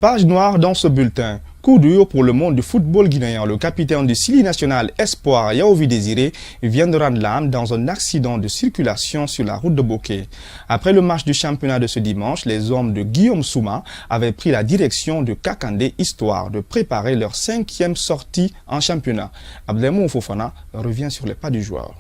Page noire dans ce bulletin. Coup dur pour le monde du football guinéen. Le capitaine du Sili national Espoir Yaovi Désiré vient de rendre l'âme dans un accident de circulation sur la route de Bokeh. Après le match du championnat de ce dimanche, les hommes de Guillaume Souma avaient pris la direction de Kakandé histoire de préparer leur 5e sortie en championnat. Abdelmou Fofana revient sur les pas du joueur.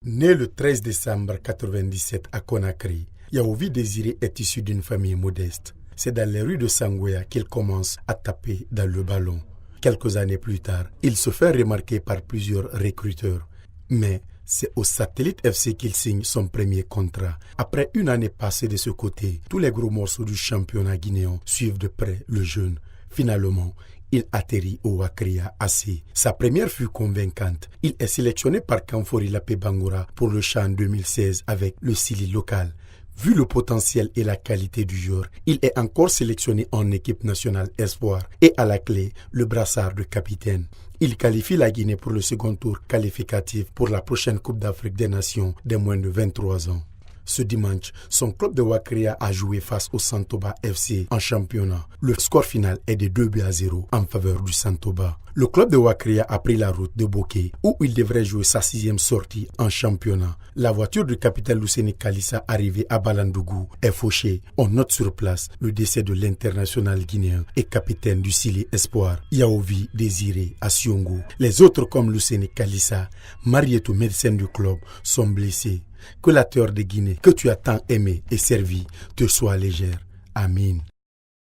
Né le 13 décembre 1997 à Conakry, Yaovi Désiré est issu d'une famille modeste. C'est dans les rues de Sangoya qu'il commence à taper dans le ballon. Quelques années plus tard, il se fait remarquer par plusieurs recruteurs. Mais c'est au Satellite FC qu'il signe son premier contrat. Après une année passée de ce côté, tous les gros morceaux du championnat guinéen suivent de près le jeune. Finalement, il atterrit au Wakria AC. Sa première fut convaincante. Il est sélectionné par Kamfori Lapé Bangoura pour le CHAN 2016 avec le Sili local. Vu le potentiel et la qualité du joueur, il est encore sélectionné en équipe nationale espoir et à la clé, le brassard de capitaine. Il qualifie la Guinée pour le second tour qualificatif pour la prochaine Coupe d'Afrique des Nations des moins de 23 ans. Ce dimanche, son club de Wakria a joué face au Santoba FC en championnat. Le score final est de 2-0 en faveur du Santoba. Le club de Wakria a pris la route de Bokeh où il devrait jouer sa 6e sortie en championnat. La voiture du capitaine Luceni Kalissa arrivée à Balandougou est fauchée. On note sur place le décès de l'international guinéen et capitaine du Sili Espoir, Yaovi Désiré à Siongo. Les autres comme Luceni Kalissa, Marietou médecin du club, sont blessés. Que la terre de Guinée, que tu as tant aimé et servi, te soit légère. Amin.